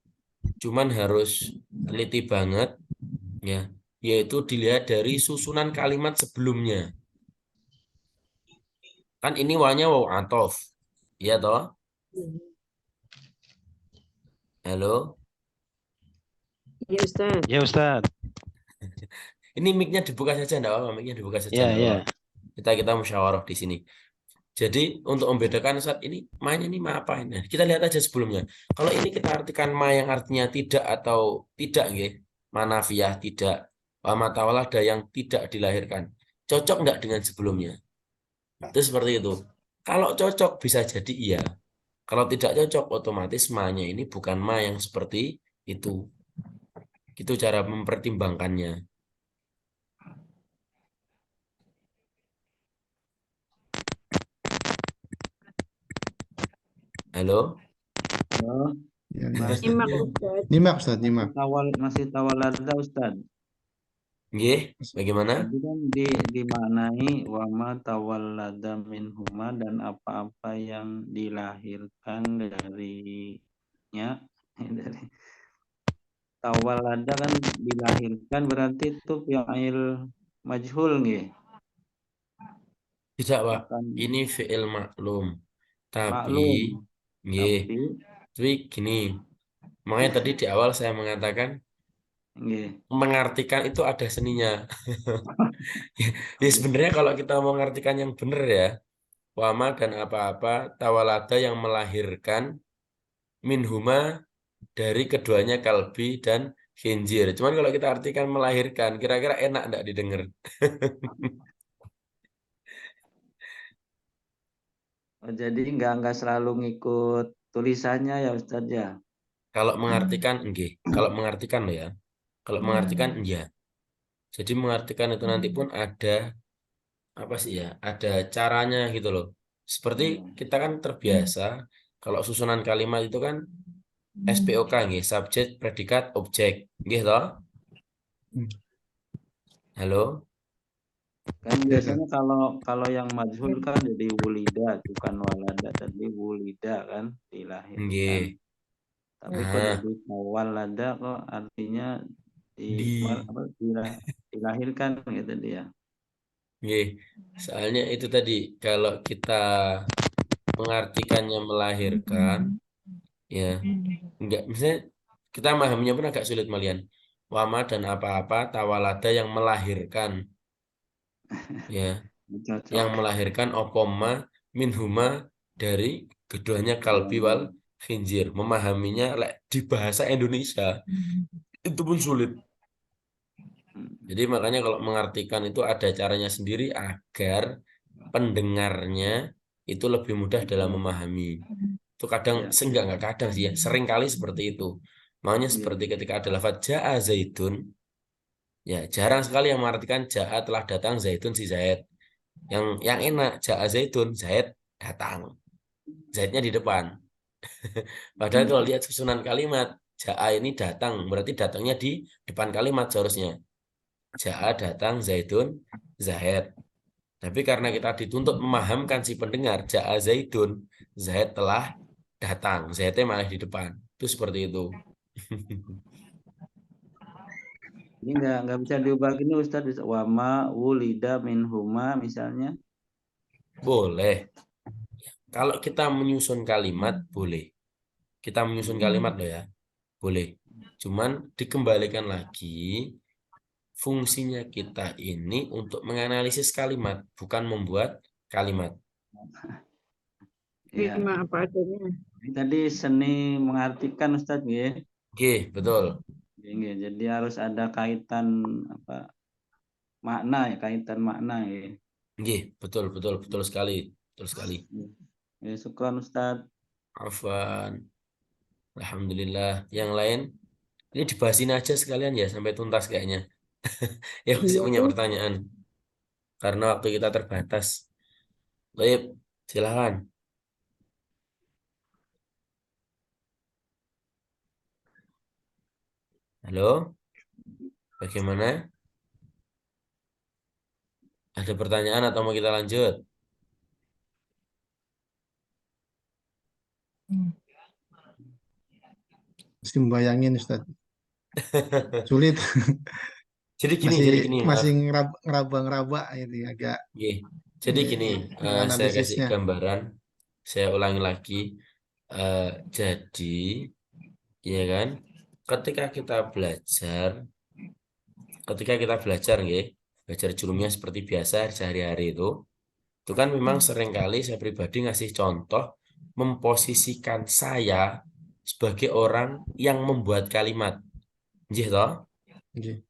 cuman harus teliti banget, ya. Yaitu dilihat dari susunan kalimat sebelumnya. Kan ini wawnya waw atof, iya toh? Halo, Iya Ustaz. Ya Ustaz. ini mic-nya dibuka saja, enggak apa-apa, mic-nya dibuka saja, Ya, enggak ya. apa-apa. Kita musyawarah di sini. Jadi untuk membedakan saat ini ma-nya ini ma apa ini? Nah, kita lihat aja sebelumnya. Kalau ini kita artikan ma yang artinya tidak atau tidak nggih, manafiyah tidak, wa ma tawalada yang tidak dilahirkan. Cocok enggak dengan sebelumnya? Itu seperti itu. Kalau cocok bisa jadi iya. Kalau tidak cocok otomatis ma-nya ini bukan ma yang seperti itu. Itu cara mempertimbangkannya. Halo? Oh, Ya, ya. masih Nyimak Ustaz. Nyimak Ustaz, nyimak. masih tawalada Ustaz. Nggih, bagaimana? Tadi kan dimaknai wama tawallada minhuma dan apa-apa yang dilahirkan darinya dari tawallada kan dilahirkan berarti itu fi'il majhul nggih. Tidak, Pak. Bukan Ini fi'il maklum. Tapi, maklum. nggih, Tapi tapi gini. Makanya tadi di awal saya mengatakan nggih. mengartikan itu ada seninya. Ya sebenarnya kalau kita mau mengartikan yang benar ya, wama dan apa-apa tawalada yang melahirkan minhuma dari keduanya kalbi dan khinzir. Cuman kalau kita artikan melahirkan, kira-kira enak enggak didengar? Oh, jadi nggak selalu ngikut tulisannya ya Ustaz ya. Kalau mengartikan enggih, kalau mengartikan loh ya. Kalau mengartikan iya. Jadi mengartikan itu nanti pun ada apa sih ya? Ada caranya gitu loh. Seperti kita kan terbiasa kalau susunan kalimat itu kan SPOK nggih, subjek, predikat, objek. Nggih toh? Halo? Kan Ya, Ustaz. biasanya kalau yang majhul kan jadi wulida bukan walada, tadi wulida kan dilahirkan. Nggih. Tapi kok Nah, jadi walada kok artinya di dilahirkan gitu dia. nggih. Soalnya itu tadi kalau kita mengartikannya melahirkan ya enggak misalnya kita memahaminya pun agak sulit malian. Wama dan apa-apa tawalada yang melahirkan ya, yang Cocok. melahirkan opoma minhuma dari keduanya kalbi wal khinzir. Memahaminya di bahasa Indonesia itu pun sulit. Jadi makanya kalau mengartikan itu ada caranya sendiri agar pendengarnya itu lebih mudah dalam memahami. Itu kadang, Ya. nggak kadang sih ya, sering kali seperti itu. Makanya Iya. seperti ketika ada lafaz ja'a zaidun, ya jarang sekali yang mengartikan ja'a telah datang zaidun si Zaid. Yang enak ja'a zaidun, Zaid datang. Zaidnya di depan. Padahal kalau lihat susunan kalimat, ja'a ini datang, berarti datangnya di depan kalimat seharusnya. Ja'a datang, Zaidun, Zaid. Tapi karena kita dituntut memahamkan si pendengar, ja'a Zaidun, Zaid telah datang, Zaidnya malah di depan. Itu seperti itu. Ini nggak bisa diubah gini Ustadz. Wama wulida minhuma misalnya. Boleh. Kalau kita menyusun kalimat, boleh. Kita menyusun kalimat loh ya, boleh. Cuman dikembalikan lagi, fungsinya kita ini untuk menganalisis kalimat, bukan membuat kalimat. Ya. Terima apa adanya. Ini tadi seni mengartikan Ustadz ya. Oke, betul. Jadi harus ada kaitan apa makna ya, kaitan makna ya. Oke, betul sekali. Betul sekali. Ya, syukran Ustadz. Afwan. Alhamdulillah. Yang lain, ini dibahasin aja sekalian ya sampai tuntas kayaknya. Yang masih Iya punya tuh. pertanyaan. Karena waktu kita terbatas. Baik, silakan. Halo, bagaimana? Ada pertanyaan atau mau kita lanjut? Mesti membayangin Ustaz. Sulit. Jadi Masih maaf. ngeraba-ngeraba ini agak Oke. Jadi gini, saya kasih analisisnya. gambaran, saya ulangi lagi. Jadi, ya kan, ketika kita belajar, nggih, belajar julumnya seperti biasa sehari-hari itu kan memang seringkali saya pribadi ngasih contoh memposisikan saya sebagai orang yang membuat kalimat. Nggih toh? Nggih.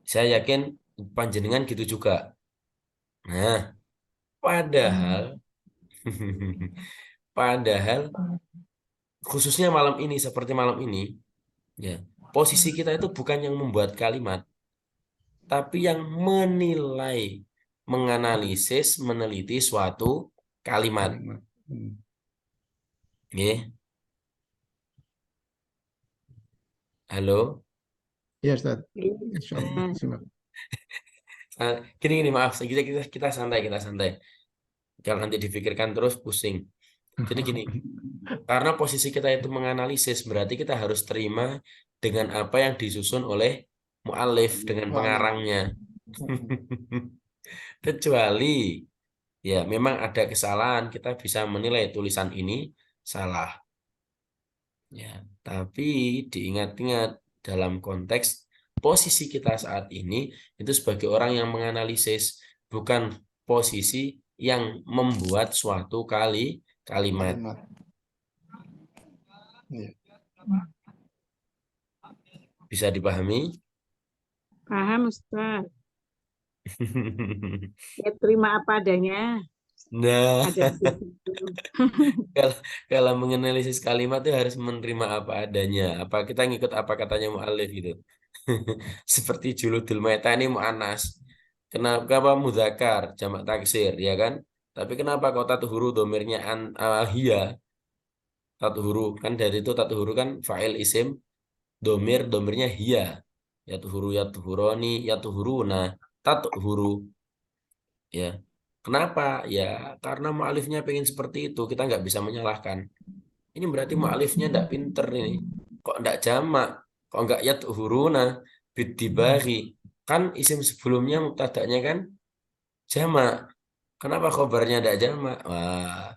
Saya yakin panjenengan gitu juga. Nah, padahal padahal khususnya malam ini, seperti malam ini, ya, posisi kita itu bukan yang membuat kalimat, tapi yang menilai, menganalisis, meneliti suatu kalimat. Nggih. Halo. Iya Ustaz. Iya, Insyaallah. Ustaz. Simak. Gini maaf, kita santai. Jangan nanti dipikirkan terus pusing. Jadi gini, karena posisi kita itu menganalisis, berarti kita harus terima dengan apa yang disusun oleh mu'alif, dengan pengarangnya. Kecuali ya memang ada kesalahan, kita bisa menilai tulisan ini salah. Ya, tapi diingat-ingat dalam konteks posisi kita saat ini itu sebagai orang yang menganalisis, bukan posisi yang membuat suatu kalimat. Iya. Bisa dipahami? Paham Ustaz. Ya terima apa adanya. Nah, Ada begitu. kalau menganalisis kalimat itu harus menerima apa adanya. Apa kita ngikut apa katanya mu'alif gitu. Seperti juludul maita ini mu'anas. Kenapa mudzakkar jamak taksir ya kan? Tapi kenapa kau tatuhuru domirnya hiya? Tatuhuru kan dari itu tatuhuru kan fa'il isim domirnya hiya. Yatuhuru yatuhuroni yatuhuruna tatuhuru. Ya. Kenapa? Ya karena mu'alifnya pengen seperti itu. Kita nggak bisa menyalahkan. Ini berarti mu'alifnya nggak pinter ini. Kok nggak jamak? Kok nggak yatuhuruna bidibari? Kan isim sebelumnya mubtada'nya kan jamak. Kenapa khobarnya nggak jamak? Wah,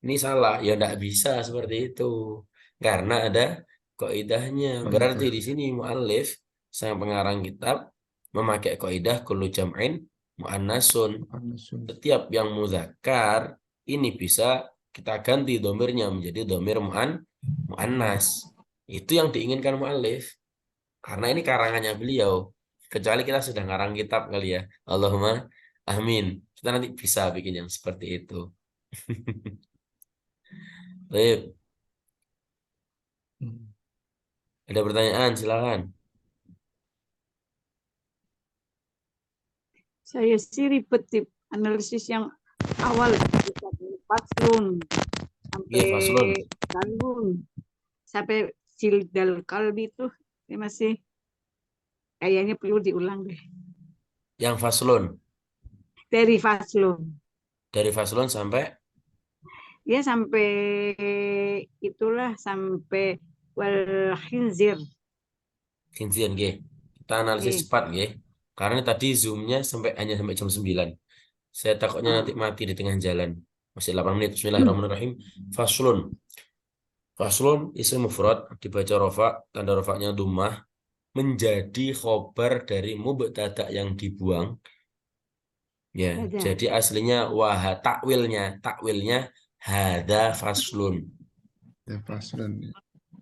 ini salah. Ya nggak bisa seperti itu. Karena ada kaidahnya. Berarti di sini mu'alif sang pengarang kitab memakai kaidah kullu jam'in mu'annasun. Setiap yang muzakkar ini bisa kita ganti domirnya menjadi domir mu'annas. Itu yang diinginkan mu'alif. Karena ini karangannya beliau. Kecuali kita sudah ngarang kitab kali ya. Allahumma amin. Kita nanti bisa bikin yang seperti itu. Baik. Ada pertanyaan, silakan. Saya sih ribet Tip. Analisis yang awal faslun Iya, faslun. sampai kalbun sampai sildal kalbi itu ini masih kayaknya perlu diulang deh. Yang faslun. Dari faslun. Dari faslun sampai Ya sampai itulah sampai wal khinzir. khinzir, nggih. Kita analisis Eh, cepat, nggih. Karena tadi zoomnya hanya sampai jam 9. Saya takutnya ah. nanti mati di tengah jalan. Masih 8 menit. Bismillahirrahmanirrahim. Faslun. Faslun isim mufrad dibaca rofa, tanda rofaknya dhammah, menjadi khobar dari mubtada yang dibuang. Ya, Ada. jadi aslinya takwilnya hada faslun. Ya, faslun.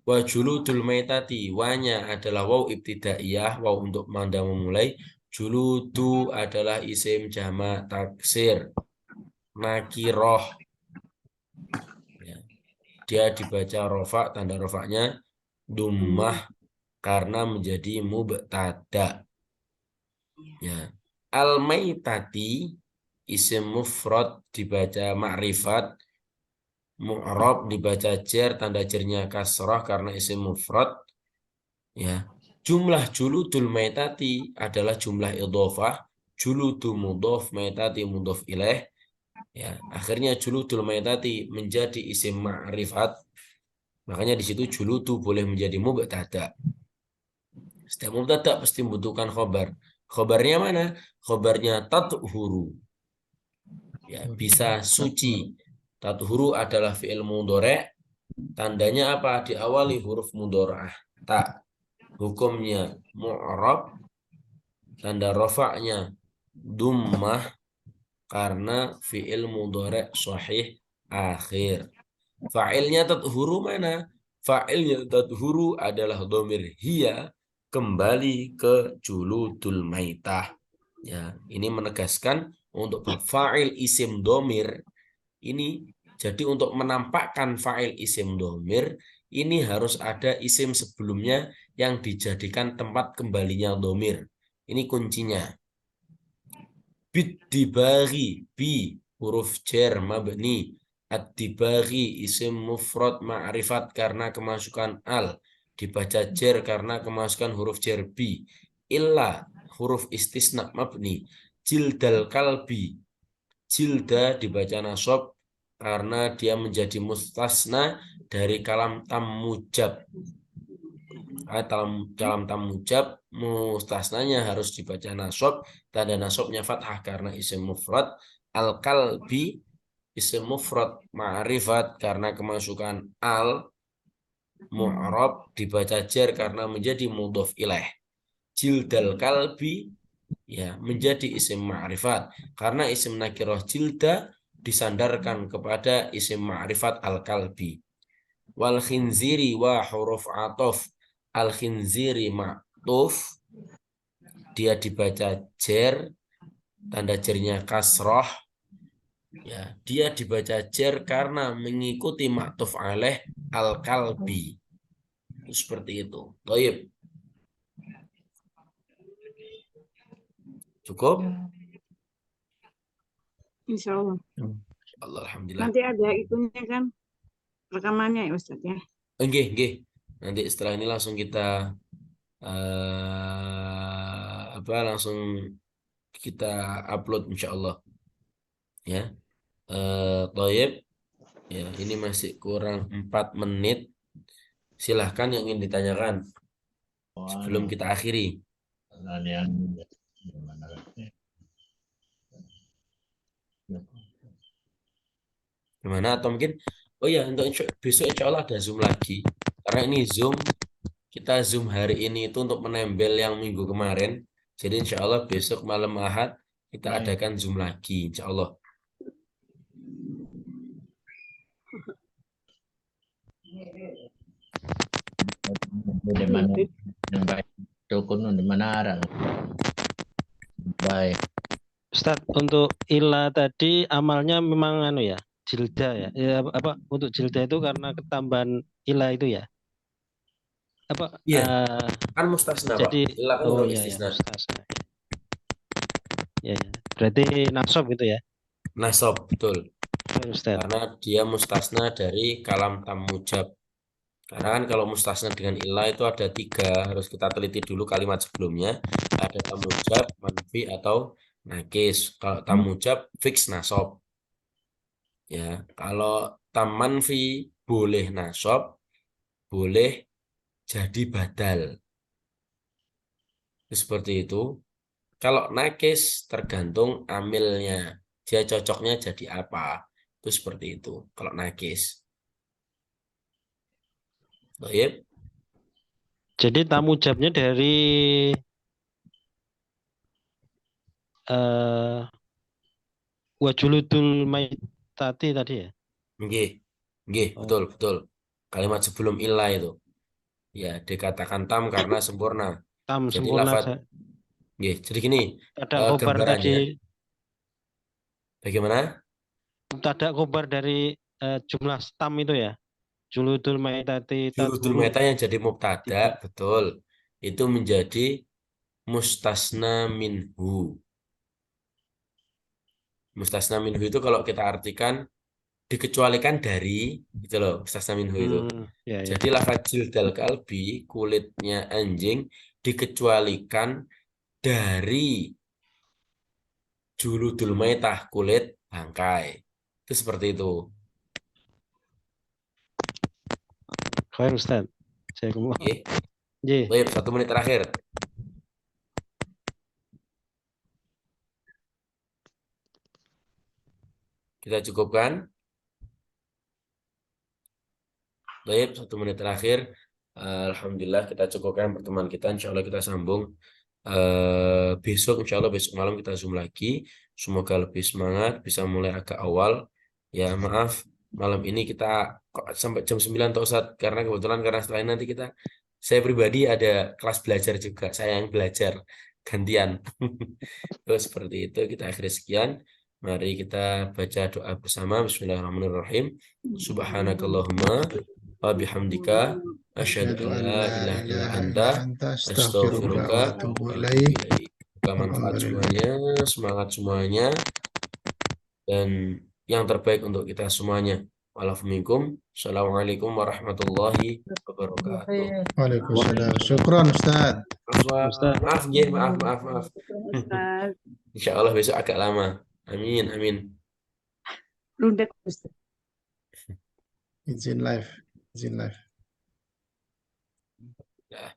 Wa juludul maitati, wanya adalah waw ibtidaiyah, waw untuk manda memulai. Juludu adalah isim jamak taksir nakiroh. Ya. Dia dibaca rofa, tanda rofaknya dhammah karena menjadi mubtada. Ya. Al-maitati isim mufrad dibaca ma'rifat, mu'rab dibaca jer, tanda jernya kasrah karena isim mufrad. Ya. Jumlah juludul maitati adalah jumlah idhofah, juludu mudhof, maitati mudhof ilaih. Ya, akhirnya juludul maitati menjadi isim ma'rifat. Makanya di situ juludu boleh menjadi mubtada. Setiap mubtada pasti membutuhkan khobar. Khobarnya mana? Khobarnya tathuru. Ya, bisa suci. Tathuru adalah fi'il mudhari'. Tandanya apa? Diawali huruf mudhari'ah. Ta. Hukumnya mu'rab. Tanda rofaknya dhammah karena fi'il mudhari' sahih akhir. Fa'ilnya tathuru mana? Fa'ilnya tathuru adalah dhamir hiya kembali ke juludul maitah. Ya, ini menegaskan untuk fa'il isim dhamir ini, jadi untuk menampakkan fa'il isim dhamir ini harus ada isim sebelumnya yang dijadikan tempat kembalinya dhamir. Ini kuncinya. Bid-dibaghi, bi huruf jar mabni, ad-dibaghi isim mufrad ma'rifat karena kemasukan al, dibaca jar karena kemasukan huruf jar bi, illa huruf istisna mabni, jildal kalbi, jilda dibaca nasab karena dia menjadi mustasna dari kalam tam mujab. Dalam tam mujab mustasnanya harus dibaca nasab, tanda nasabnya fathah karena isim mufrad. Al-kalbi isim mufrad ma'rifat karena kemasukan al, mu'rab dibaca jar karena menjadi mudhof ilaih. Jildal kalbi ya menjadi isim ma'rifat karena isim nakirah jilda disandarkan kepada isim ma'rifat al-kalbi. Wal khinziri wa huruf atof, al khinziri ma'tuf, dia dibaca jer, tanda jernya kasroh. Ya, dia dibaca jer karena mengikuti ma'tuf alaih al-kalbi. Itu seperti itu. Thayyib. Cukup? Insya Allah. Allah, alhamdulillah. Nanti ada itunya kan rekamannya ya Ustadz ya. Nggih. Nanti setelah ini langsung kita langsung kita upload insya Allah. Ya. Thayyib. Ya, ini masih kurang 4 menit. Silahkan yang ingin ditanyakan sebelum kita akhiri. Gimana? Atau mungkin, oh ya, untuk besok insya Allah ada Zoom lagi. Karena ini Zoom, kita Zoom hari ini itu untuk menembel yang minggu kemarin. Jadi insya Allah besok malam Ahad kita adakan Zoom lagi, insya Allah. Di mana yang baik, dukun di mana arah baik. Ustaz, untuk ila tadi amalnya memang anu ya, jilda ya. Ya apa untuk jilda itu karena ketambahan ila itu ya. Apa Iya, kan mustasna Pak. jadi Illa kan oh huruf ya istisna. mustasna. Ya, ya. Berarti nasab gitu ya. Nasab, betul. Ustaz. Karena dia mustasna dari kalam tam mujab. Karena kan kalau mustasna dengan illa itu ada 3, harus kita teliti dulu kalimat sebelumnya. Ada tam mujab, manfi atau nakis. Kalau tam mujab fix nasab. Ya, kalau tam manfi boleh nasab, boleh jadi badal. Itu seperti itu. Kalau nakis tergantung amilnya. Dia cocoknya jadi apa. Itu seperti itu. Kalau nakis. Baik. Jadi tamu jawabnya dari wajulutul maitati tadi ya. Nggih. Nggih, Oh, betul, betul. Kalimat sebelum ilah itu. Ya, dikatakan tam karena sempurna. tam Jadi sempurna. lafadz. Nggih, jadi gini Ada khobar gambarannya. tadi, Bagaimana? ada khobar dari jumlah tam itu ya. Juludul maitati Jurudul tadhuru. meta yang jadi mubtada, betul. Itu menjadi mustasna minhu. Mustasna minhu itu kalau kita artikan dikecualikan dari, gitu loh, mustasna minhu itu. Ya, ya. Jadi lafaz jildal kalbi, kulitnya anjing, dikecualikan dari juludul maitah, kulit bangkai. Itu seperti itu. Khair Ustaz. Saya kemau. Oke. Nggih. Baik, 1 menit terakhir. Kita cukupkan. Baik, 1 menit terakhir. Alhamdulillah kita cukupkan pertemuan kita. Insya Allah kita sambung besok. Insya Allah besok malam kita zoom lagi. Semoga lebih semangat, bisa mulai agak awal. Ya maaf, malam ini kita kok sampai jam 9 Pak Ustadz. Karena kebetulan karena setelah ini nanti saya pribadi ada kelas belajar juga. Saya yang belajar gantian. Terus seperti itu kita akhiri sekian. Mari kita baca doa bersama. Bismillahirrahmanirrahim. Subhanakallahumma wa bihamdika asyhadu an la ilaha illa anta astaghfiruka wa atubu ilaik. Semoga manfaat semuanya, semangat semuanya, dan yang terbaik untuk kita semuanya. Waalaikumsalam. Assalamualaikum warahmatullahi wabarakatuh. Waalaikumsalam. Syukron Ustaz. Maaf, maaf. Ustaz. Insya Allah besok agak lama. Amin, amin. Lundet Ustaz. Izin live. Izin live. Ya.